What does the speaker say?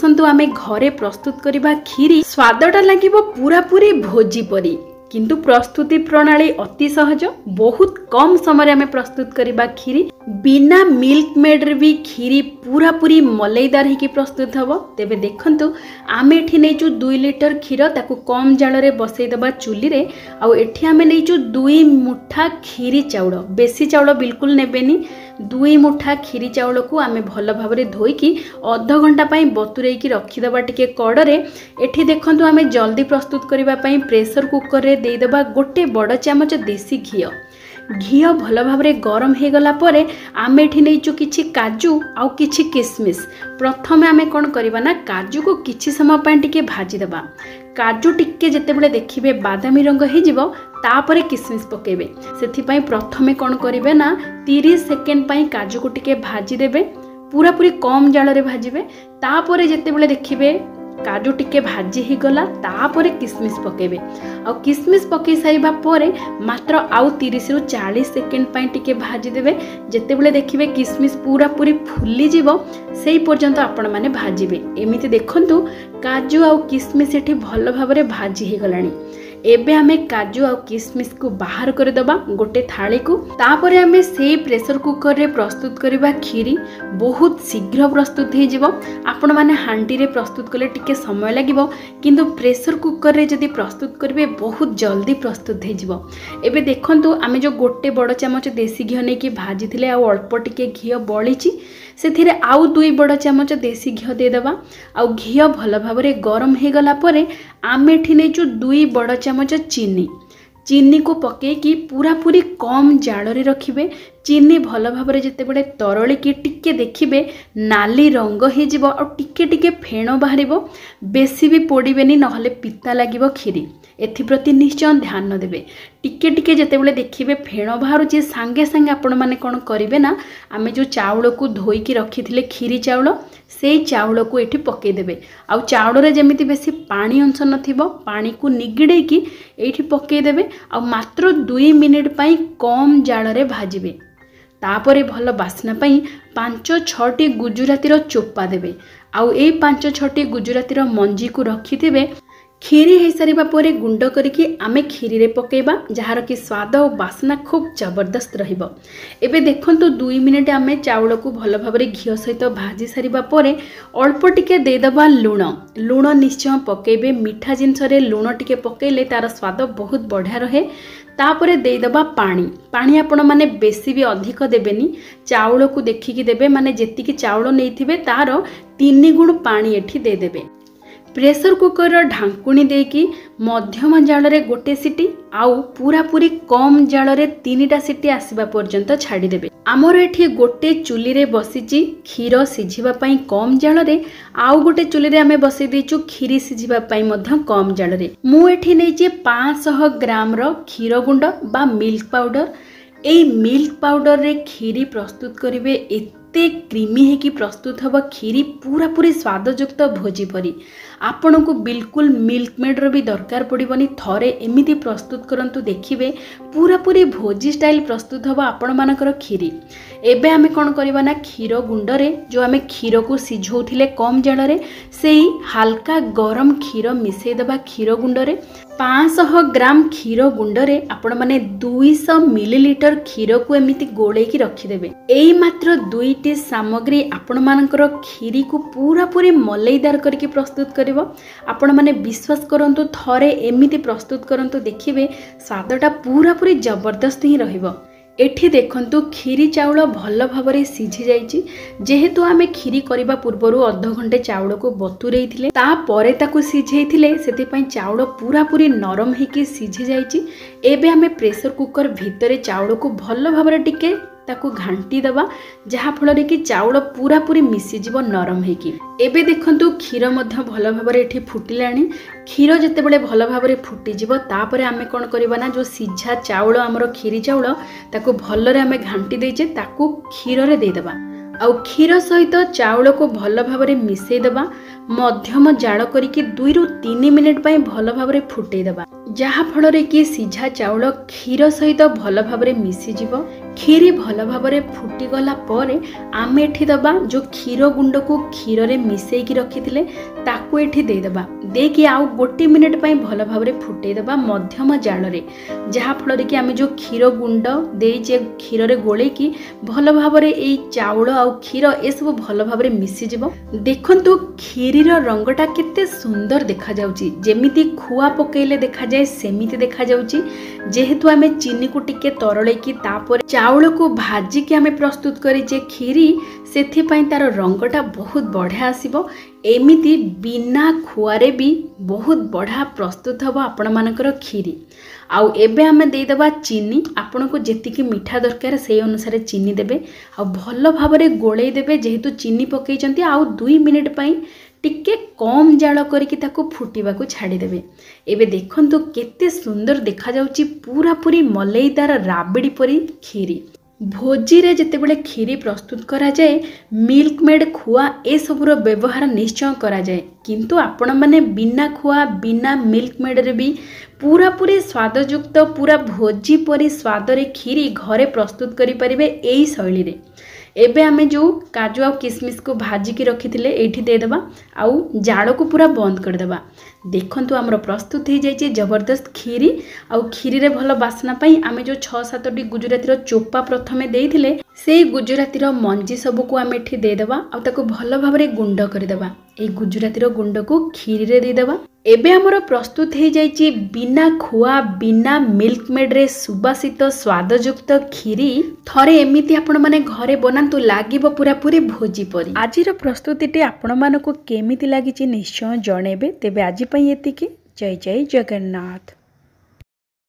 आसंतु आमे घरे प्रस्तुत करिबा खीरी स्वादटा लागिबो पूरा पूरी भोजी परी किंतु प्रस्तुति प्रणाली अति सहज बहुत कम समय आमे प्रस्तुत करिबा खीरी बिना मिल्क मेड रे भी खीरी पूरा पूरी मलईदार होगी प्रस्तुत हम तेबे देखंतु आमे एठी नैचु 2 लिटर क्षीर ताकू कम जाल रे बसई दबा चुली रे आउ एठी आमे नैचु 2 मुठा खीरी चाउल बेसी चाउल बिल्कुल नेबेनी 2 मुठा खीरी चाउल को आमे भल भाबरे धोईकी अध घंटा पई बतुरेई की रखी दबा टिके कड़रे एठी देखंतु आमे जल्दी प्रस्तुत करिबा पई प्रेशर कुकर रे देई दबा गोटे बड़ चामच देसी घी भल भाबरे गरम हो गला परे आमे एठी नैचु किछि काजू आउ किछि किसमिस प्रथमे आमे कोन करबा ना काजू को किछि समय पय टिके भाजी दबा काजू टिके जेतेबेले देखिबे बादामी रंग हे जिवो तापरे किसमिस पकेबे सेथि पय प्रथमे कोन करिवे ना 30 सेकेंड पय काजू को टिके भाजी देबे पूरा पूरी कम जाल रे भाजिबे तापरे जेतेबेले देखिबे काजू टिके भाजी ही गला तापरे किसमिस पकेबे आ किसमिस पकई सारिबा परे मात्र आउ 30 रु 40 सेकेंड पय टिके भाजी देबे जेतेबेले देखिबे किसमिस पूरा पूरी फुली जीवो सेई पर्यंत आपण माने भाजिबे एमिति देखंतु काजू आ किसमिस एठी भल भाबरे भाजी ही गलानी एबे आमे काजू आ किसमिस को बाहर कर दबा गोटे थाली को तापरे आमे सेई प्रेशर कुकर रे प्रस्तुत करबा खीरी बहुत शीघ्र प्रस्तुत हे जिवो आपण माने हांडी रे प्रस्तुत कले टिके समय लागिवो किंतु प्रेशर कुकर रे जदी प्रस्तुत करबे बहुत जल्दी प्रस्तुत हे जिवो एबे देखंतु आमे जो गोटे बड़ चामच देसी घी नै कि भाजी थिले आ अल्प टिके घी बळीची सेथिरे आउ 2 बड़ चामच देसी घी दे दबा आ घी भल भाबरे गरम हे गला परे आमे एठी नैचु 2 बड़ चामच चीनी को पके कि पूरा पूरी कम जाल रे रखिबे चीनी भल भाबरे जेते बडे तरली की टिके देखिबे नाली रंग हे जिवो और टिके टिके फेण बाहरिबो बेसी भी पोड़ीबेनी नहले पिता लागिबो खीरी एथि प्रति निश्चय ध्यान देबे टिके टिके जेते बडे देखिबे फेण बाहरु जे संगे संगे आपण माने कोन करिवे ना आमे जो चाउल को धोई की रखिथिले खीरी चाउल से चाउल को एठी पके देबे आ चाउल रे जेमिति बेसी पानी अंश नथिबो पानी को निगिडे की एठी पके देबे आ मात्र 2 मिनिट पई कम जाल रे भाजिबे तापरे भल बास्ना पई 5-6 गुजराती रो चोपा देबे आउ ए 5-6 गुजराती रो मंजी को रखिथिबे खीरी हो सारिबा परे गुंड करिकी आमे खीरी रे पकेबा जहार की स्वाद और बास्ना खूब जबरदस्त रहिबो एबे देखंतु 2 मिनिट आमे चाउल को भल भाबरे घी सहित भाजी सारिबा परे अल्प टिके दे दबा लूण निश्चय पकेबे मीठा जिंस रे लूण टिके पकेले तार स्वाद बहुत बढ़िया रहे तापरे दे दबा पानी आपण माने बेसी भी अधिक देबेनी चाउल को देखिकी देबे माने जेतिकी चाउल नैथिबे तार 3 गुण पानी एठी दे देबे प्रेशर कुकर ढांकुणी देकी मध्यम जाल रे गोटे सीटी आउ पूरा पूरी कम जाल रे 3टा सीटी आसीबा पर्यंत छाड़ी देबे आमर एठी गोटे चुली रे बसीची क्षीर सिझिबा पई कम जाल रे आउ गोटे चुली रे आमे बसई देचु खीरी सिझिबा पई मध्य कम जाल रे मु एठी नैची 500 ग्राम रो क्षीर गुंड बा मिल्क पाउडर ए मिल्क पाउडर रे खीरी प्रस्तुत करिवे एते क्रीमी है कि प्रस्तुत हबा खीरी पूरा पूरी स्वादयुक्त भोजी परी आपण को बिल्कुल मिल्क मेड रो भी दरकार पड़िबनी थरे एमिति प्रस्तुत करंतु देखिबे पूरा पूरी भोजी स्टाइल प्रस्तुत हबा आपण मानकर खीरी एबे आमे कोन करबा ना क्षीर गुंड रे जो आमे क्षीर को सिझौथिले कम जाल रे सेही हल्का गरम क्षीर मिसई दबा क्षीर गुंड रे 500 ग्राम क्षीर गुंड रे आपण माने 200 मिलीलीटर क्षीर को एमिति गोळे की रखि देबे एई मात्र 2टी सामग्री आपण मानकर खीरी को पूरा पूरी मलईदार करके प्रस्तुत करिवो आपण माने विश्वास करंतु थरे एमिति प्रस्तुत करंतु देखिबे स्वादटा पूरा पूरी जबरदस्त ही रहिबो एठी देखंतु खीरी चाउल भल भाबरे सिझी जाईची जेहेतु आमे खीरी करिबा पूर्वरु अध घंटे चाउल को बतुरेई थिले ता परे ताकू सिझेई थिले सेति पई चाउल पूरा पूरी नरम हेकी सिझी जाईची एबे आमे प्रेशर कुकर भितरे चाउल को भल भाबरे टिके ताकू घांटी दबा जहा फल रे कि चाउल पूरा पूरी मिसी जीव नरम हेकी एबे देखंतु क्षीर मध्य भल भाबरे एठी फुटिलाणी क्षीर जते बेले भल भाबरे फुटी जीव तापरे आमे कोन करबा ना जो सिझा चाउल हमरो खीरी चाउल ताकू भल रे आमे घांटी देजे ताकू क्षीर रे दे दबा आ क्षीर सहित चाउल को भल भाबरे मिसई दबा मध्यम जाल करिकी 2 रु 3 मिनिट पई भल भाबरे फुटै दबा जहा फल रे कि सिझा चाउल क्षीर सहित भल भाबरे मिसी जीव କ୍ଷୀରି ଭଲ ଭାବରେ ଫୁଟିଗଲା ପରେ ଆମେ ଏଠି ଦେବା ଯେଉଁ କ୍ଷୀର ଗୁଣ୍ଡକୁ କ୍ଷୀରରେ ମିଶେଇକି ରଖିଥିଲେ ତାକୁ ଏଠି ଦେଇଦେବା। ଦେଇକି ଆଉ 1 ମିନିଟ୍ ପାଇଁ ଭଲ ଭାବରେ ଫୁଟେଇଦେବା ମଧ୍ୟମ ଜାଳରେ, ଯାହାଫଳରେ କି ଆମେ ଯେଉଁ କ୍ଷୀର ଗୁଣ୍ଡ ଦେଇଛେ କ୍ଷୀରରେ ଗୋଳେଇକି ଭଲ ଭାବରେ ଏଇ ଚାଉଳ ଆଉ କ୍ଷୀର ଏସବୁ ଭଲ ଭାବରେ ମିଶିଯିବ। ଦେଖନ୍ତୁ କ୍ଷୀରିର ରଙ୍ଗଟା କେତେ ସୁନ୍ଦର ଦେଖାଯାଉଛି, ଯେମିତି ଖୁଆ ପକେଇଲେ ଦେଖାଯାଏ ସେମିତି ଦେଖାଯାଉଛି। ଯେହେତୁ ଆମେ ଚିନିକୁ ଟିକେ ତରଳେଇକି ତାପରେ ଚାଉଳକୁ ଭାଜିକି ଆମେ ପ୍ରସ୍ତୁତ କରିଛେ କ୍ଷୀରି, ସେଥିପାଇଁ ତାର ରଙ୍ଗଟା ବହୁତ ବଢ଼ିଆ ଆସିବ। ଏମିତି ବିନା ଖୁଆରେ ବି ବହୁତ ବଢ଼ିଆ ପ୍ରସ୍ତୁତ ହେବ ଆପଣମାନଙ୍କର କ୍ଷୀରି। ଆଉ ଏବେ ଆମେ ଦେଇଦେବା ଚିନି, ଆପଣଙ୍କୁ ଯେତିକି ମିଠା ଦରକାର ସେଇ ଅନୁସାରେ ଚିନି ଦେବେ। ଆଉ ଭଲ ଭାବରେ ଗୋଳେଇ ଦେବେ, ଯେହେତୁ ଚିନି ପକେଇଛନ୍ତି। ଆଉ 2 ମିନିଟ୍ ପାଇଁ ଟିକେ କମ୍ ଜାଳ କରିକି ତାକୁ ଫୁଟିବାକୁ ଛାଡ଼ିଦେବେ। ଏବେ ଦେଖନ୍ତୁ କେତେ ସୁନ୍ଦର ଦେଖାଯାଉଛି, ପୁରାପୁରି ମଲେଇଦାର ରାବିଡ଼ି ପରି କ୍ଷୀରି। ଭୋଜିରେ ଯେତେବେଳେ କ୍ଷୀରି ପ୍ରସ୍ତୁତ କରାଯାଏ ମିଲ୍କ ମେଡ୍ ଖୁଆ ଏସବୁର ବ୍ୟବହାର ନିଶ୍ଚୟ କରାଯାଏ, କିନ୍ତୁ ଆପଣମାନେ ବିନା ଖୁଆ ବିନା ମିଲ୍କ ମେଡ୍ରେ ବି ପୁରାପୁରି ସ୍ୱାଦଯୁକ୍ତ ପୁରା ଭୋଜି ପରି ସ୍ୱାଦରେ କ୍ଷୀରି ଘରେ ପ୍ରସ୍ତୁତ କରିପାରିବେ ଏଇ ଶୈଳୀରେ। ଏବେ ଆମେ ଯେଉଁ କାଜୁ ଆଉ କିସମିସକୁ ଭାଜିକି ରଖିଥିଲେ ଏଇଠି ଦେଇଦେବା, ଆଉ ଜାଳକୁ ପୁରା ବନ୍ଦ କରିଦେବା। ଦେଖନ୍ତୁ ଆମର ପ୍ରସ୍ତୁତ ହେଇଯାଇଛି ଜବରଦସ୍ତ କ୍ଷୀରି। ଆଉ କ୍ଷୀରିରେ ଭଲ ବାସ୍ନା ପାଇଁ ଆମେ ଯେଉଁ 6-7ଟି ଗୁଜୁରାତିର ଚୋପା ପ୍ରଥମେ ଦେଇଥିଲେ ସେଇ ଗୁଜୁରାତିର ମଞ୍ଜି ସବୁକୁ ଆମେ ଏଠି ଦେଇଦେବା, ଆଉ ତାକୁ ଭଲ ଭାବରେ ଗୁଣ୍ଡ କରିଦେବା। ଏଇ ଗୁଜୁରାତିର ଗୁଣ୍ଡକୁ କ୍ଷୀରିରେ ଦେଇଦେବା। ଏବେ ଆମର ପ୍ରସ୍ତୁତ ହେଇଯାଇଛି ବିନା ଖୁଆ ବିନା ମିଲ୍କ ମେଡ୍ରେ ସୁବାସିତ ସ୍ୱାଦଯୁକ୍ତ କ୍ଷୀରି। ଥରେ ଏମିତି ଆପଣମାନେ ଘରେ ବନାନ୍ତୁ, ଲାଗିବ ପୁରାପୁରି ଭୋଜି ପରି। ଆଜିର ପ୍ରସ୍ତୁତିଟି ଆପଣମାନଙ୍କୁ କେମିତି ଲାଗିଛି ନିଶ୍ଚୟ ଜଣେଇବେ। ତେବେ ଆଜି ପାଇଁ ଏତିକି। ଜୟ ଜୟ ଜଗନ୍ନାଥ।